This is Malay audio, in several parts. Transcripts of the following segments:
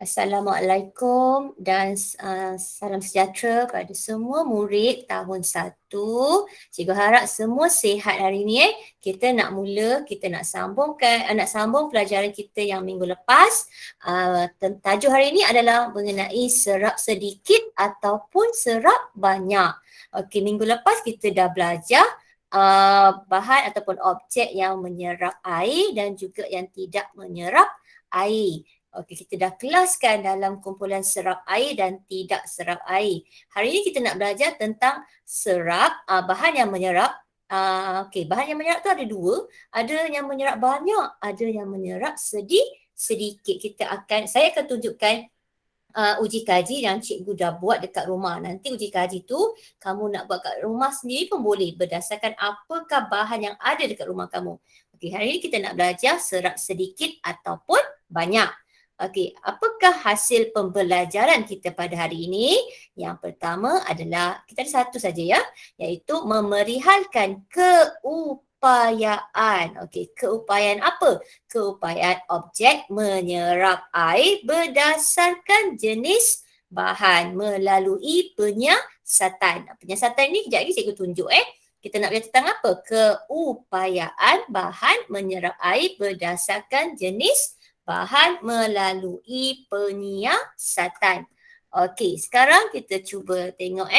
Assalamualaikum dan salam sejahtera pada semua murid tahun 1. Cikgu harap semua sihat hari ini. Kita nak mula, kita nak sambung pelajaran kita yang minggu lepas. Tajuk hari ini adalah mengenai serap sedikit ataupun serap banyak. Okey, minggu lepas kita dah belajar bahan ataupun objek yang menyerap air dan juga yang tidak menyerap air. Okey, kita dah kelaskan dalam kumpulan serap air dan tidak serap air. Hari ini kita nak belajar tentang serap, bahan yang menyerap. Okey, bahan yang menyerap tu ada dua. Ada yang menyerap banyak, ada yang menyerap sedikit. Saya akan tunjukkan uji kaji yang cikgu dah buat dekat rumah. Nanti uji kaji tu kamu nak buat kat rumah sendiri pun boleh berdasarkan apakah bahan yang ada dekat rumah kamu. Okey, hari ini kita nak belajar serap sedikit ataupun banyak. Okey, apakah hasil pembelajaran kita pada hari ini? Yang pertama adalah, kita ada satu saja ya, iaitu memerihalkan keupayaan. Okey, keupayaan apa? Keupayaan objek menyerap air berdasarkan jenis bahan melalui penyiasatan. Penyiasatan ni kejap lagi cikgu tunjuk Kita nak belajar tentang apa? Keupayaan bahan menyerap air berdasarkan jenis bahan melalui penyiasatan. Okey, sekarang kita cuba tengok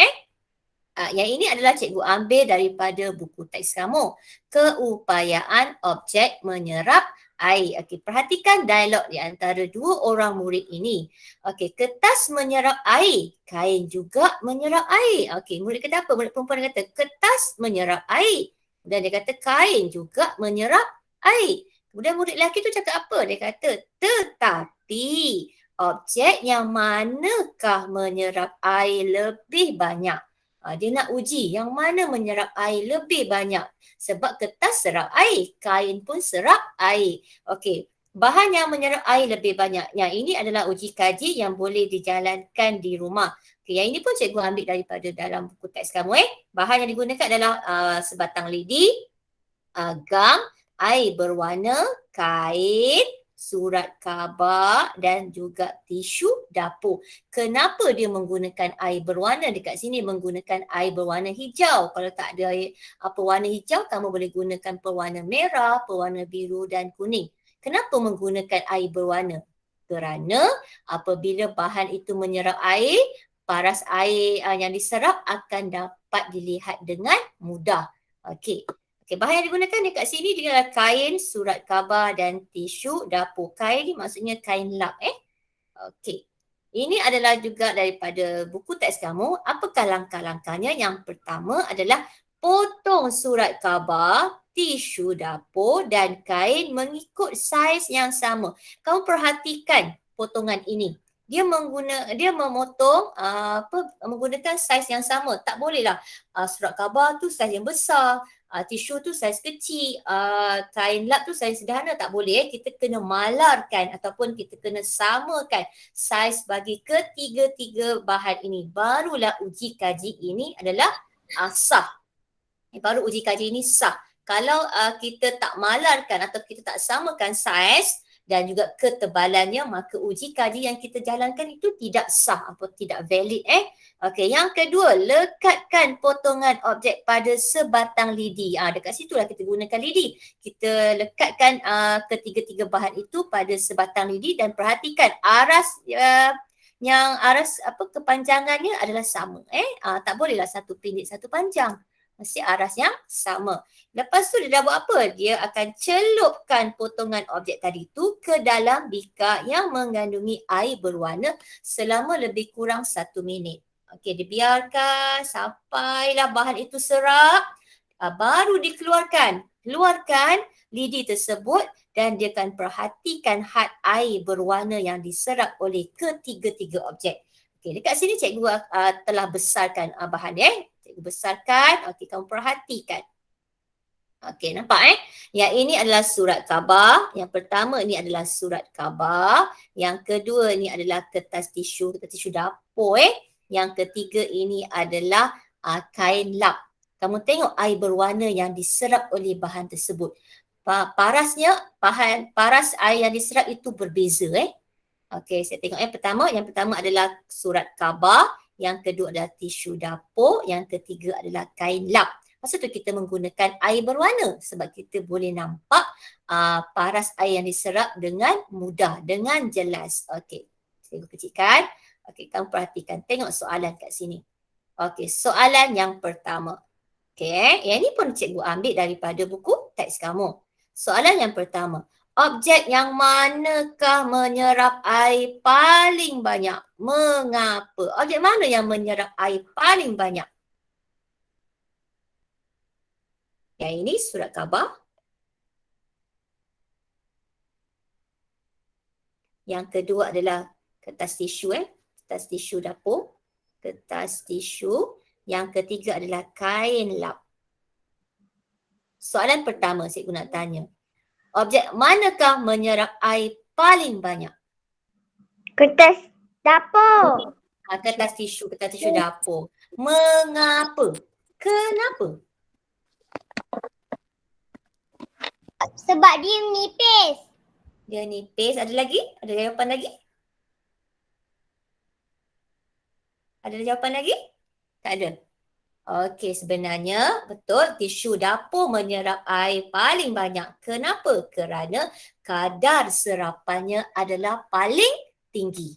yang ini adalah cikgu ambil daripada buku teks kamu. Keupayaan objek menyerap air. Okey, perhatikan dialog di antara dua orang murid ini. Okey, kertas menyerap air, kain juga menyerap air. Okey, murid kata apa? Murid perempuan kata kertas menyerap air. Dan dia kata kain juga menyerap air. Kemudian murid lelaki tu cakap apa? Dia kata, tetapi objek yang manakah menyerap air lebih banyak? Dia nak uji yang mana menyerap air lebih banyak. Sebab kertas serap air, kain pun serap air. Okey, bahan yang menyerap air lebih banyak. Yang ini adalah uji kaji yang boleh dijalankan di rumah. Okey, yang ini pun cikgu ambil daripada dalam buku teks kamu. Bahan yang digunakan adalah sebatang lidi, gam, air berwarna, kain, surat khabar dan juga tisu dapur. Kenapa dia menggunakan air berwarna? Dekat sini menggunakan air berwarna hijau. Kalau tak ada air warna hijau, kamu boleh gunakan pewarna merah, pewarna biru dan kuning. Kenapa menggunakan air berwarna? Kerana apabila bahan itu menyerap air, paras air yang diserap akan dapat dilihat dengan mudah. Okey. Okey, bahan yang digunakan dekat sini adalah kain, surat khabar dan tisu dapur. Kain ni maksudnya kain lap Okey. Ini adalah juga daripada buku teks kamu. Apakah langkah-langkahnya? Yang pertama adalah potong surat khabar, tisu dapur dan kain mengikut saiz yang sama. Kamu perhatikan potongan ini. Dia memotong menggunakan saiz yang sama. Tak bolehlah surat khabar tu saiz yang besar, tisu tu saiz kecil, kain lap tu saiz sederhana, tak boleh. Kita kena malarkan ataupun kita kena samakan saiz bagi ketiga-tiga bahan ini. Barulah uji kaji ini adalah sah. Baru uji kaji ini sah. Kalau kita tak malarkan atau kita tak samakan saiz dan juga ketebalannya, maka uji kaji yang kita jalankan itu tidak sah atau tidak valid Okey, yang kedua, lekatkan potongan objek pada sebatang lidi. Dekat situlah kita gunakan lidi. Kita lekatkan ketiga-tiga bahan itu pada sebatang lidi dan perhatikan kepanjangannya adalah sama tak bolehlah satu pendek satu panjang. Mesti aras yang sama. Lepas tu dia dah buat apa? Dia akan celupkan potongan objek tadi tu ke dalam bikar yang mengandungi air berwarna selama lebih kurang 1 minit. Okey, dibiarkan sampailah bahan itu serap. Baru dikeluarkan. Keluarkan lidi tersebut dan dia akan perhatikan had air berwarna yang diserap oleh ketiga-tiga objek. Okey, dekat sini cikgu telah besarkan bahan Cikgu besarkan. Okey, kamu perhatikan. Okey, nampak Yang ini adalah surat khabar. Yang pertama ini adalah surat khabar. Yang kedua ini adalah kertas tisu dapur Yang ketiga ini adalah kain lap. Kamu tengok air berwarna yang diserap oleh bahan tersebut. Paras air yang diserap itu berbeza Okey, saya tengok pertama. Yang pertama adalah surat khabar. Yang kedua adalah tisu dapur. Yang ketiga adalah kain lap. Masa tu kita menggunakan air berwarna sebab kita boleh nampak paras air yang diserap dengan mudah, dengan jelas. Okey, saya kecilkan. Okey, kamu perhatikan. Tengok soalan kat sini. Okey, soalan yang pertama. Okey, yang ni pun cikgu ambil daripada buku teks kamu. Soalan yang pertama. Objek yang manakah menyerap air paling banyak? Mengapa? Objek mana yang menyerap air paling banyak? Yang ini surat khabar. Yang kedua adalah kertas tisu. Kertas tisu dapur. Kertas tisu. Yang ketiga adalah kain lap. Soalan pertama cikgu nak tanya. Objek manakah menyerap air paling banyak? Kertas dapur. Kertas tisu dapur. Mengapa? Kenapa? Sebab dia nipis. Dia nipis. Ada lagi? Ada jawapan lagi? Ada jawapan lagi? Tak ada. Okey, sebenarnya betul tisu dapur menyerap air paling banyak. Kenapa? Kerana kadar serapannya adalah paling tinggi.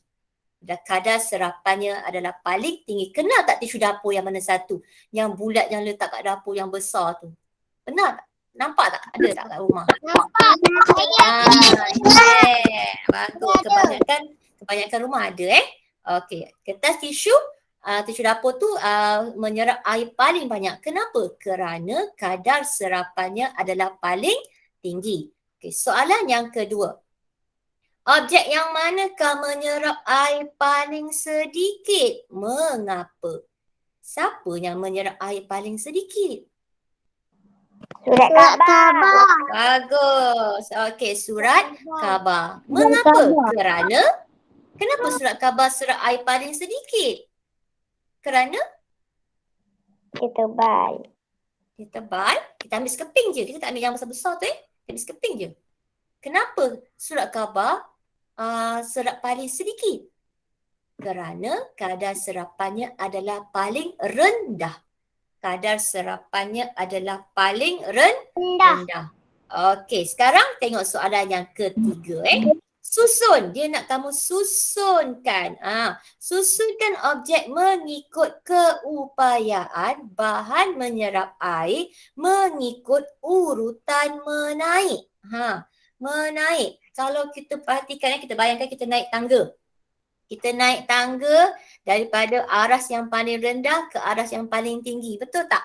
Kadar serapannya adalah paling tinggi. Kenal tak tisu dapur yang mana satu? Yang bulat yang letak kat dapur yang besar tu. Kenal tak? Nampak tak? Ada tak kat rumah? Nampak. Bagus. Kebanyakan rumah ada Okey, kertas tisu dapur tu menyerap air paling banyak. Kenapa? Kerana kadar serapannya adalah paling tinggi. Okey, soalan yang kedua. Objek yang manakah menyerap air paling sedikit? Mengapa? Siapa yang menyerap air paling sedikit? Surat khabar. Bagus. Okey, surat khabar. Mengapa? Kenapa surat khabar serap air paling sedikit? Kerana? Dia tebal. Dia tebal. Kita ambil sekeping je. Kita tak ambil yang besar-besar tu Kita ambil sekeping je. Kenapa surat khabar serap paling sedikit? Kerana kadar serapannya adalah paling rendah. Kadar serapannya adalah paling rendah. Okey, sekarang tengok soalan yang ketiga Susun. Dia nak kamu susunkan. Susunkan objek mengikut keupayaan bahan menyerap air mengikut urutan menaik. Menaik. Kalau kita perhatikan kita bayangkan kita naik tangga. Kita naik tangga daripada aras yang paling rendah ke aras yang paling tinggi. Betul tak?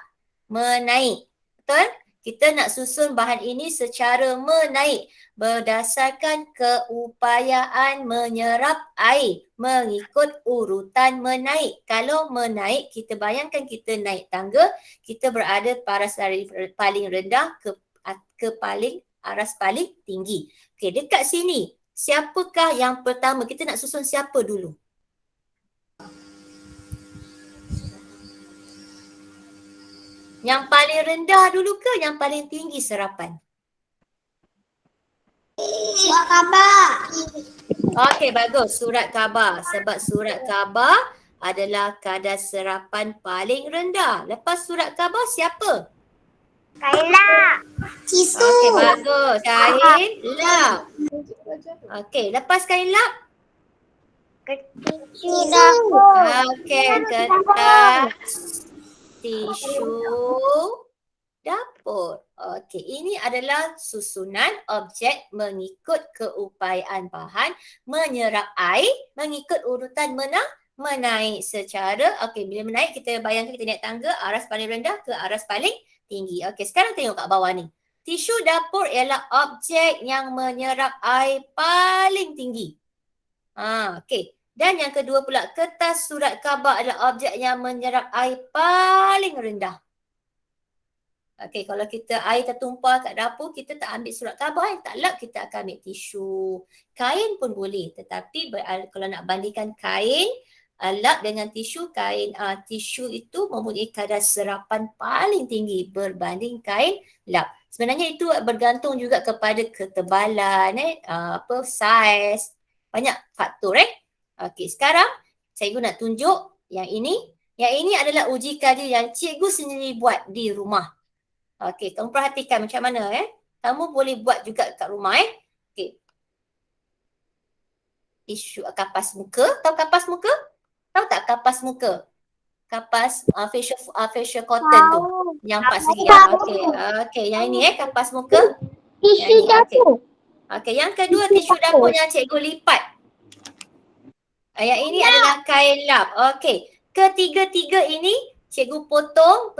Menaik. Betul? Kita nak susun bahan ini secara menaik berdasarkan keupayaan menyerap air mengikut urutan menaik. Kalau menaik, kita bayangkan kita naik tangga, kita berada paras dari paling rendah ke paling aras paling tinggi. Okey, dekat sini, siapakah yang pertama? Kita nak susun siapa dulu? Yang paling rendah dulu ke yang paling tinggi serapan? Surat khabar. Okey, bagus. Surat khabar. Sebab surat khabar adalah kadar serapan paling rendah. Lepas surat khabar tisu. Kain lap. Tisu. Okey, bagus. Kain lap. Okey, lepas kain lap? Tisu dapur. Okey, kertas tisu dapur. Okey, ini adalah susunan objek mengikut keupayaan bahan menyerap air mengikut urutan menaik secara, okey, bila menaik kita bayangkan kita naik tangga aras paling rendah ke aras paling tinggi. Okey, sekarang tengok kat bawah ni. Tisu dapur ialah objek yang menyerap air paling tinggi. Okey. Dan yang kedua pula, kertas surat khabar adalah objek yang menyerap air paling rendah. Okey, kalau kita air tertumpah kat dapur, kita tak ambil surat khabar, tak lap kita akan ambil tisu. Kain pun boleh, tetapi kalau nak bandingkan kain, lap dengan tisu, tisu itu mempunyai kadar serapan paling tinggi berbanding kain lap. Sebenarnya itu bergantung juga kepada ketebalan, saiz. Banyak faktor Okey, sekarang cikgu nak tunjuk yang ini. Yang ini adalah uji kaji yang cikgu sendiri buat di rumah. Okey, kamu perhatikan macam mana Kamu boleh buat juga kat rumah Okey. Tisu kapas muka. Tahu kapas muka? Tahu tak kapas muka? Kapas facial cotton tu. Yang 4 segi. Okey. Okey, yang ini kapas muka. Tisu Yang ni, dapur. Okey, yang kedua tisu dapur yang cikgu lipat. Yang ini adalah kain lap. Okey. Ketiga-tiga ini cikgu potong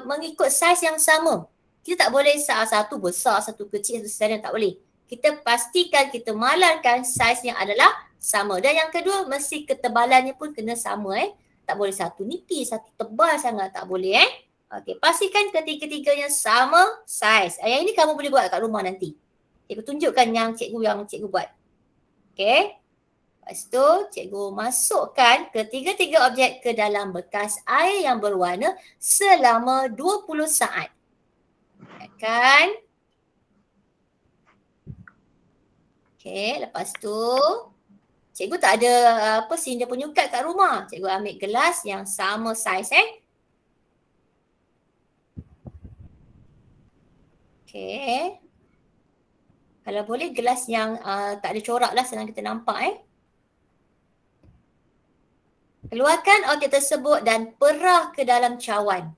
mengikut saiz yang sama. Kita tak boleh satu besar, satu kecil, satu sedang, tak boleh. Kita pastikan kita malarkan saiz yang adalah sama. Dan yang kedua mesti ketebalannya pun kena sama Tak boleh satu nipis, satu tebal sangat, tak boleh Okey, pastikan ketiga-tiganya sama saiz. Yang ini kamu boleh buat kat rumah nanti. Cikgu tunjukkan yang cikgu buat. Okey. Lepas tu cikgu masukkan ketiga-tiga objek ke dalam bekas air yang berwarna selama 20 saat. Kan? Okey, lepas tu cikgu tak ada sindir penyukat kat rumah. Cikgu ambil gelas yang sama saiz Okey. Kalau boleh gelas yang tak ada corak lah, senang kita nampak Keluarkan objek tersebut dan perah ke dalam cawan.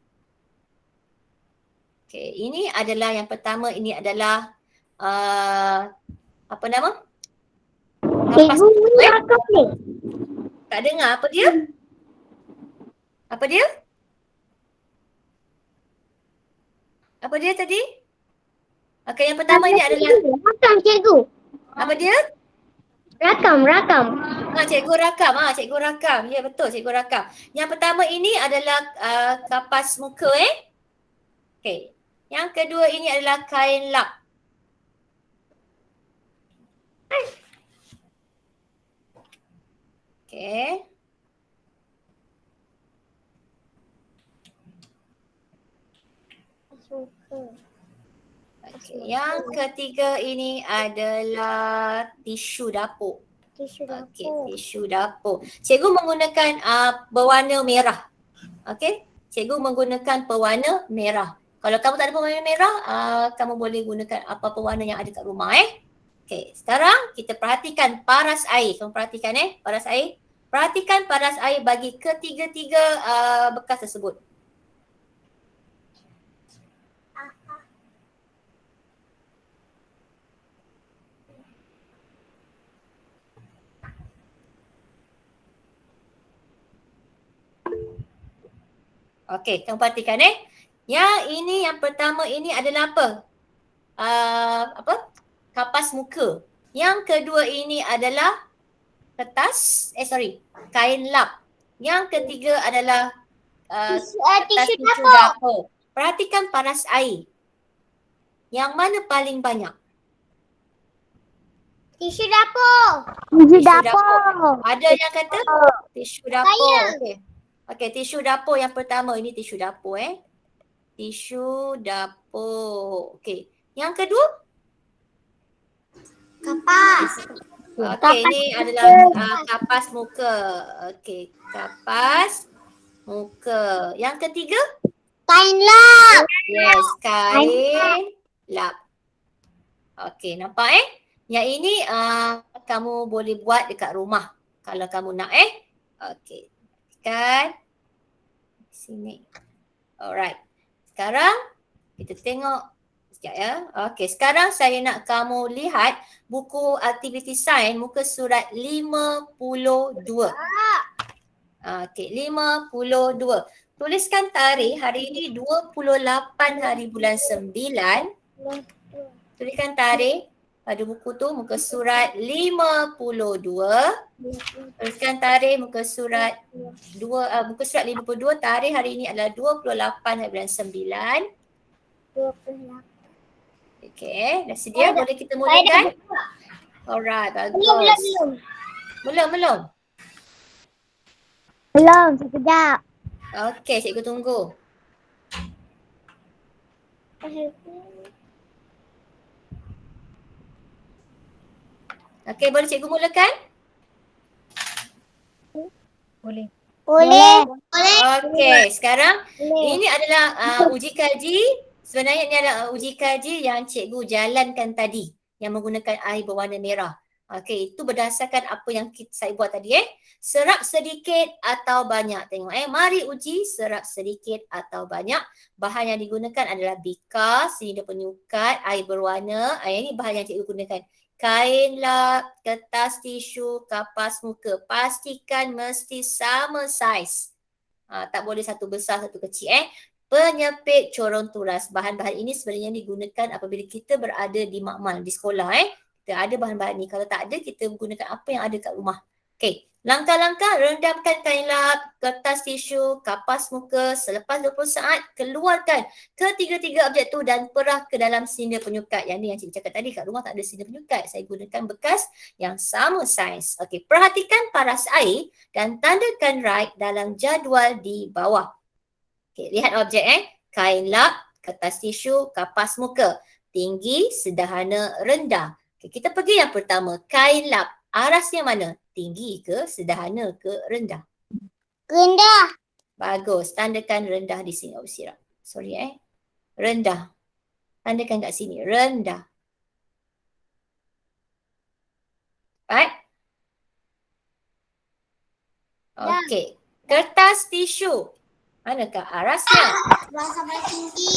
Okey, ini adalah yang pertama, ini adalah apa nama? Kapas Tak dengar apa dia? Apa dia? Apa dia tadi? Okey, yang pertama ini adalah Rakam cikgu. apa dia? Rakam. Cikgu rakam. Cikgu rakam. Ya, betul, cikgu rakam. Yang pertama ini adalah kapas muka Okey. Yang kedua ini adalah kain lap. Okey. Okay. Yang ketiga ini adalah tisu dapur. Okey, tisu dapur. Cikgu menggunakan berwarna merah. Okey, cikgu menggunakan pewarna merah. Kalau kamu tak ada pewarna merah, kamu boleh gunakan apa-apa warna yang ada kat rumah Okey, sekarang kita perhatikan paras air. Kamu perhatikan paras air. Perhatikan paras air bagi ketiga-tiga bekas tersebut. Okey, kamu perhatikan Yang ini, yang pertama ini adalah apa? Kapas muka. Yang kedua ini adalah kain lap. Yang ketiga adalah tisu dapur. Perhatikan paras air. Yang mana paling banyak? Tisu dapur. Ada yang kata tisu dapur. Okey, tisu dapur yang pertama. Ini tisu dapur Tisu dapur. Okey. Yang kedua? Kapas. Okey, ini adalah kapas muka. Okey, kapas muka. Yang ketiga? Kain lap. Yes, kain lap. Okey, nampak Yang ini kamu boleh buat dekat rumah kalau kamu nak Okey. Kan? Sini. Alright. Sekarang kita tengok sekejap Okey, sekarang saya nak kamu lihat buku aktiviti sains muka surat 52. Okey, 52. Tuliskan tarikh hari ini 28 hari bulan 9. Tuliskan tarikh pada buku tu muka surat 52. Tuliskan tarikh muka surat 52, tarikh hari ini adalah 28 hari bulan 9. 28. Okey, dah sedia? Boleh kita mulakan? Alright, bagus. Belum. Belum, sekejap. Okey, cikgu tunggu. Okey, boleh cikgu mulakan? Boleh. Boleh. Okey, sekarang Boleh. ini adalah uji kaji. Sebenarnya ini adalah uji kaji yang cikgu jalankan tadi yang menggunakan air berwarna merah. Okey, itu berdasarkan apa yang saya buat tadi Serap sedikit atau banyak. Tengok mari uji serap sedikit atau banyak. Bahan yang digunakan adalah bika, sini dia penyukat, air berwarna. Ini bahan yang cikgu gunakan. Kain lap, kertas tisu, kapas muka. Pastikan mesti sama saiz. Tak boleh satu besar, satu kecil Penyepit corong turas. Bahan-bahan ini sebenarnya digunakan apabila kita berada di makmal, di sekolah Kita ada bahan-bahan ni. Kalau tak ada, kita gunakan apa yang ada kat rumah. Okey. Langkah-langkah, rendamkan kain lap, kertas tisu, kapas muka. Selepas 20 saat, keluarkan ketiga-tiga objek tu dan perah ke dalam silinder penyukat. Yang ni yang cikgu cakap tadi, kat rumah tak ada silinder penyukat. Saya gunakan bekas yang sama saiz. Okey, perhatikan paras air dan tandakan right dalam jadual di bawah. Okey, lihat objek Kain lap, kertas tisu, kapas muka. Tinggi, sederhana, rendah. Okey, kita pergi yang pertama. Kain lap. Arasnya mana? Tinggi ke, sederhana ke, rendah? Rendah. Bagus. Tandakan rendah di sini. Oh, sirap. Sorry Rendah. Tandakan kat sini. Rendah. Right? Okey. Kertas tisu. Manakah arasnya? Sampai tinggi.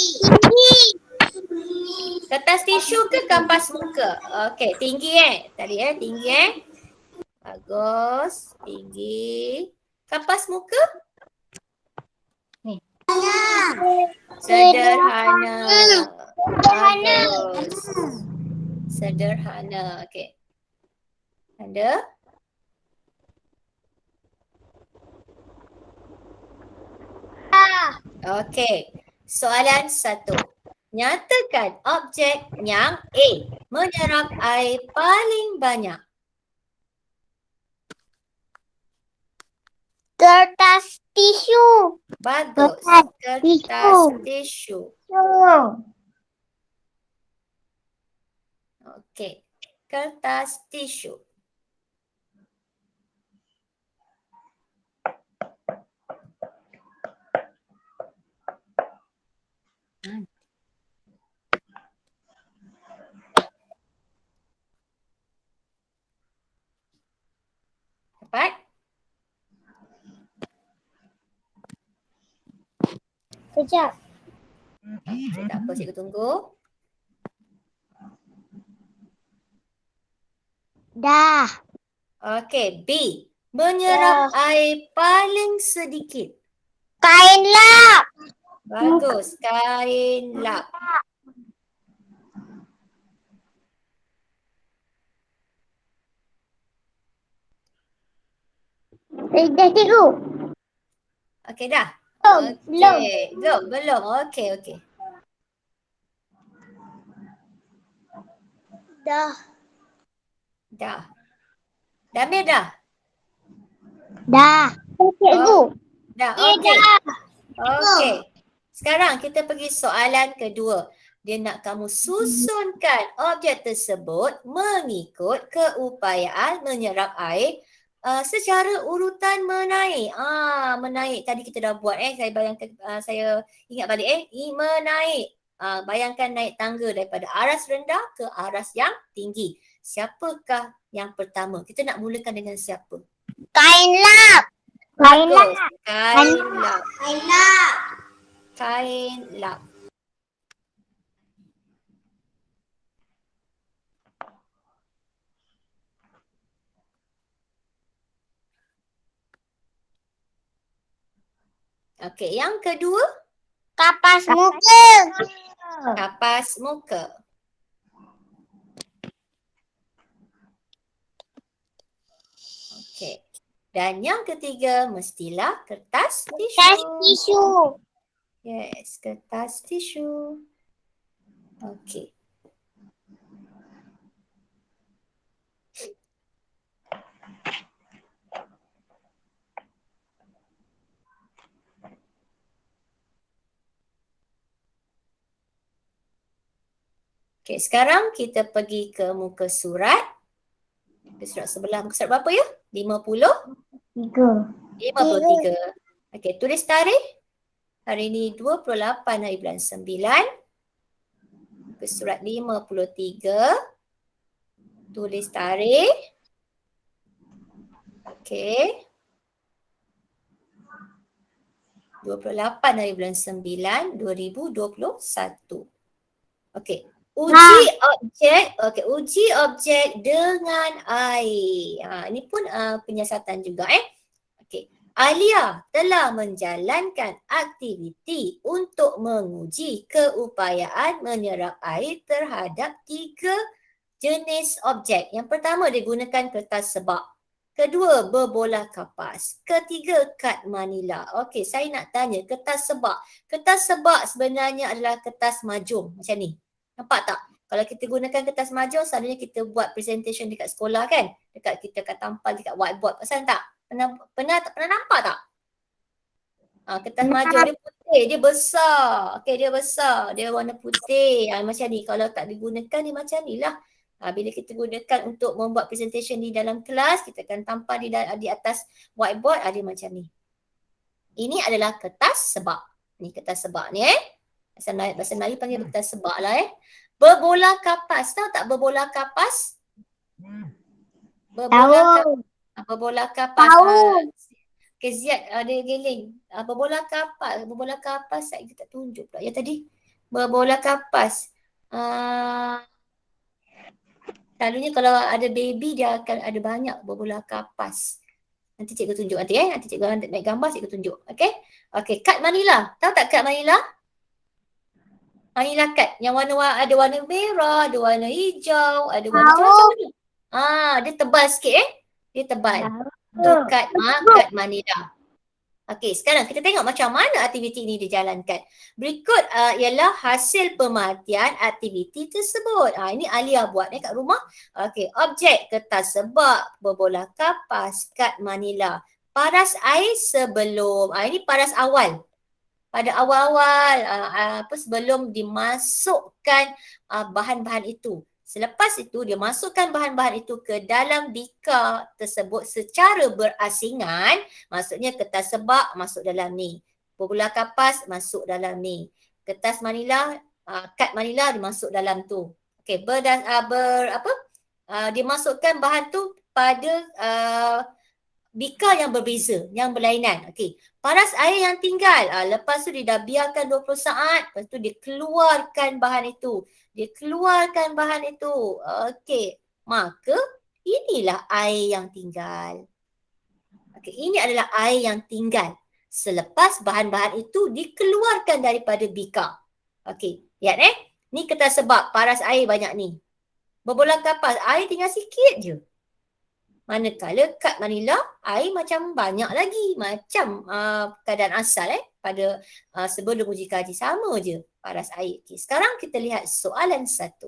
Kertas tisu ke kapas muka? Okey, tinggi Tadi tinggi Bagus. Tinggi. Kapas muka? Ni. Sederhana. Bagus. Sederhana. Okey. Ada? Okey. Soalan 1. Nyatakan objek yang A menyerap air paling banyak. Kertas tisu. Bagus. Kertas Kertas tisu. tisu. Okey. Kertas tisu. Dapat? Sekejap. Tak apa, cikgu tunggu. Dah. Okey, B. Menyerap air paling sedikit. Kain lap. Bagus. Kain lap. Dah cikgu. Okey dah? Belum. Okey. Belum. Okey. Dah. Dah. Dah ambil dah? Dah. Cikgu. Dah. Ya, Okey. dah. Okey. Sekarang kita pergi soalan kedua. Dia nak kamu susunkan objek tersebut mengikut keupayaan menyerap air secara urutan menaik. Menaik tadi kita dah buat Saya bayangkan, saya ingat balik menaik. Bayangkan naik tangga daripada aras rendah ke aras yang tinggi. Siapakah yang pertama? Kita nak mulakan dengan siapa? Kain lap. Kain lap. Kain lap. Kain lap. Kain lap. Okey, yang kedua? Kapas muka. Kapas muka. Okey. Dan yang ketiga mestilah kertas tisu. Kertas tisu. Yes, kertas tisu. Okey. Okey, sekarang kita pergi ke muka surat. Surat sebelah muka surat berapa ya? 53. Okey, tulis tarikh. Hari ni 28 hari bulan 9. Muka surat 53. Tulis tarikh. Okey. 28 hari bulan 9, 2021. Okey. Uji objek dengan air. Ini pun penyiasatan juga Okey. Alia telah menjalankan aktiviti untuk menguji keupayaan menyerap air terhadap 3 jenis objek. Yang pertama dia gunakan kertas sebak. Kedua, berbola kapas. Ketiga, kad manila. Okey, saya nak tanya kertas sebak. Kertas sebak sebenarnya adalah kertas majum macam ni. Nampak tak? Kalau kita gunakan kertas majum, selalunya kita buat presentation dekat sekolah kan? Dekat kita akan tampal dekat whiteboard. Pasal tak? Pernah nampak tak? Kertas majum dia putih, dia besar. Okey, dia besar. Dia warna putih. Macam ni. Kalau tak digunakan, dia macam ni lah. Bila kita gunakan untuk membuat presentation di dalam kelas, kita akan tampal di atas whiteboard, ada macam ni. Ini adalah kertas sebak. Ni kertas sebak ni Bahasa Melayu panggil kertas sebak lah Berbola kapas. Tahu tak berbola kapas? Berbola kapas. Okay, Ziad ada geling. Berbola kapas saya tak tunjuk pula. Ya tadi. Berbola kapas. Selalunya kalau ada baby dia akan ada banyak berbola kapas. Nanti cikgu tunjuk nanti Nanti cikgu naik gambar cikgu tunjuk. Okey. Okey, kad manila. Tahu tak kad manila? Manila kad yang ada warna merah, ada warna hijau, ada warna macam-macam. Dia tebal sikit Dia tebal. Tu kad manila. Okey, sekarang kita tengok macam mana aktiviti ini dijalankan. Berikut ialah hasil pemerhatian aktiviti tersebut. Ini Alia buat kat rumah. Okey, objek kertas sebak, berbola kapas, kad manila. Paras air sebelum, ini paras awal. Pada awal-awal sebelum dimasukkan bahan-bahan itu. Selepas itu dia masukkan bahan-bahan itu ke dalam bika tersebut secara berasingan. Maksudnya kertas sebak masuk dalam ni. Berbola kapas masuk dalam ni. Kertas manila, kad manila dimasuk dalam tu. Okey, dia masukkan bahan tu pada bika yang berbeza, yang berlainan. Okey. Paras air yang tinggal. Lepas tu dia dah biarkan 20 saat. Lepas tu dia keluarkan bahan itu. Okey. Maka inilah air yang tinggal. Okey. Ini adalah air yang tinggal. Selepas bahan-bahan itu dikeluarkan daripada bika. Okey. Lihat Ni kertas sebak. Paras air banyak ni. Berbola kapas. Air tinggal sikit je. Manakala kad manila, air macam banyak lagi. Macam keadaan asal pada sebelum uji kaji. Sama je paras air. Okay, sekarang kita lihat soalan 1.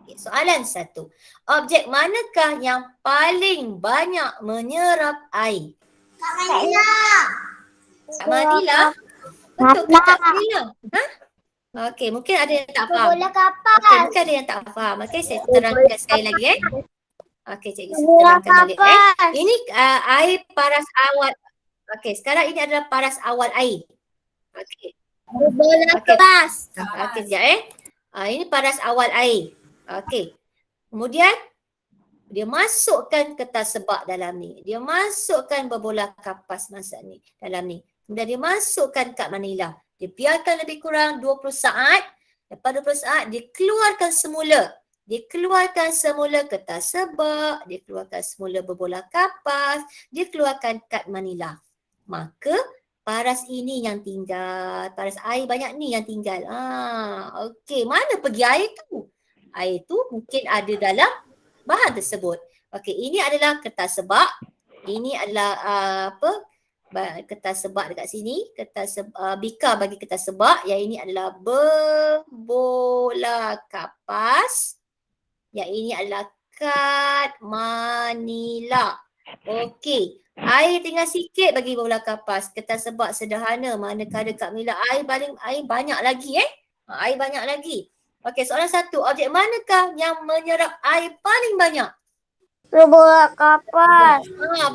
Okay, soalan 1. Objek manakah yang paling banyak menyerap air? Kak Manila. Kak Manila? Betul ke Kak Manila? Okey, mungkin ada yang tak faham. Berbola kapas. Okey, mungkin ada yang tak faham. Okey, saya terangkan sekali lagi Okey, cikgu terangkan balik Ini air paras awal. Okey, sekarang ini adalah paras awal air. Okey. Berbola kapas. Okey, sekejap ini paras awal air. Okey. Kemudian dia masukkan kertas sebak dalam ni. Dia masukkan berbola kapas dalam ni. Kemudian dia masukkan kad manila. Dia biarkan lebih kurang 20 saat. Lepas 20 saat dia keluarkan semula. Dia keluarkan semula kertas sebak, dia keluarkan semula berbola kapas, dia keluarkan kad manila. Maka paras ini yang tinggal, paras air banyak ni yang tinggal. Okey, mana pergi air tu? Air tu mungkin ada dalam bahan tersebut. Okey, ini adalah kertas sebak. Ini adalah kertas sebak dekat sini, kertas bika bagi kertas sebak. Yang ini adalah berbola kapas. Yang ini adalah kad manila. Okey. Air tinggal sikit bagi berbola kapas. Kertas sebak sederhana. Manakala kad manila air banyak lagi Air banyak lagi. Okey, soalan 1. Objek manakah yang menyerap air paling banyak? Berbola kapas.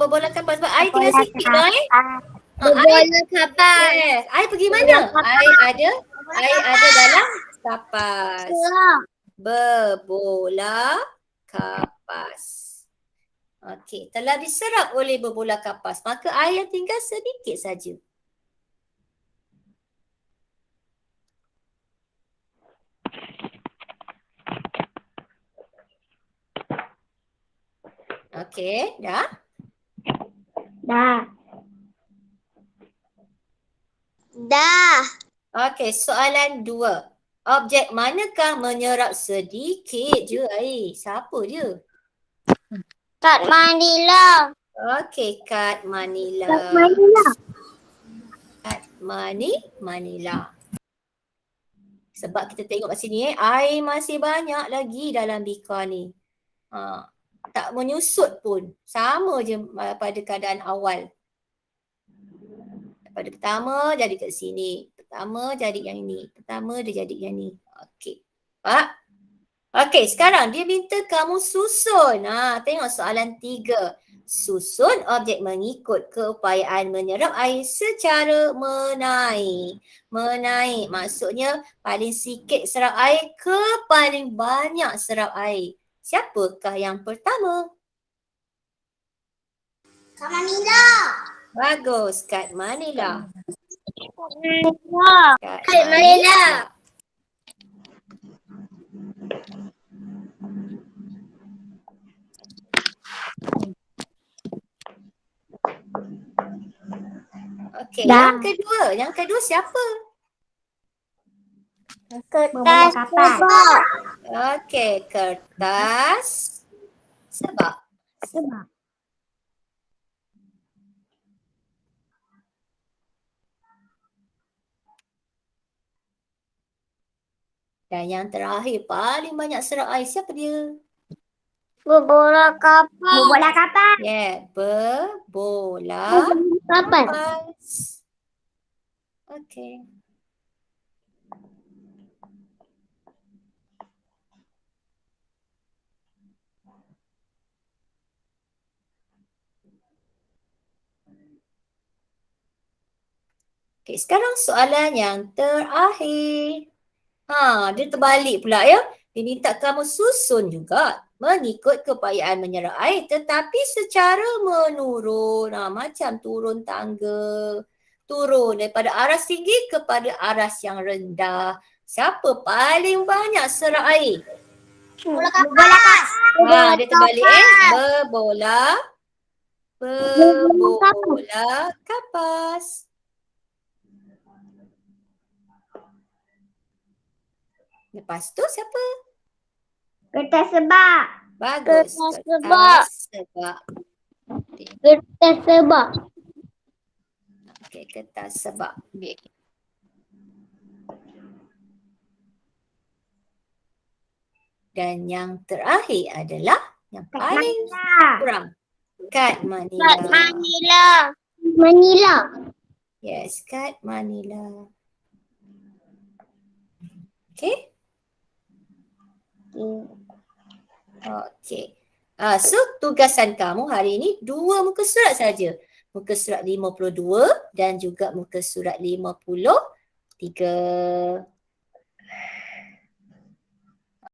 Berbola kapas. Sebab air tinggal sikit dah air. Air, Berbola kapas. yes. Air pergi mana? Air ada dalam kapas. Berbola kapas. Okey, telah diserap oleh berbola kapas. Maka air yang tinggal sedikit saja. Okey, dah? Dah. Dah. Okey, soalan 2. Objek manakah menyerap sedikit je air? Siapa dia? Kat Manila. Okey, kad Manila. Manila. Kad Manila. Sebab kita tengok kat sini air masih banyak lagi dalam bikar ni. Tak menyusut pun. Sama je pada keadaan awal. Pada pertama jadi kat sini. Pertama jadi yang ini. Pertama dia jadi yang ni. Okey. Pak? Okey, sekarang dia minta kamu susun. Tengok soalan 3. Susun objek mengikut keupayaan menyerap air secara menaik. Menaik maksudnya paling sikit serap air ke paling banyak serap air. Siapakah yang pertama? Kat Manila. Bagus, kad Manila. Kat Manila. Okey, Dah. yang kedua siapa? Kertas sebab. Okey, kertas sebab. Sebab. Dan yang terakhir paling banyak serap air siapa dia? Berbola kapas. Berbola kapas. Yeah, berbola Kapas. kapas. Okey. Okey, sekarang soalan yang terakhir. Dia terbalik pula ya. Dia minta kamu susun juga mengikut keupayaan menyerap air tetapi secara menurun. Macam turun tangga. Turun daripada aras tinggi kepada aras yang rendah. Siapa paling banyak serap air? Berbola kapas. Dia terbalik Berbola kapas. Lepas tu siapa? Kertas sebab. Bagus. Kertas sebab. sebab. Kertas sebab. Okey, kertas sebab. Dan yang terakhir adalah yang paling kurang. Kad Manila. Kat Manila. Manila. Yes, kad Manila. Okey? Okey. So tugasan kamu hari ini 2 muka surat saja. Muka surat 52 dan juga muka surat 53.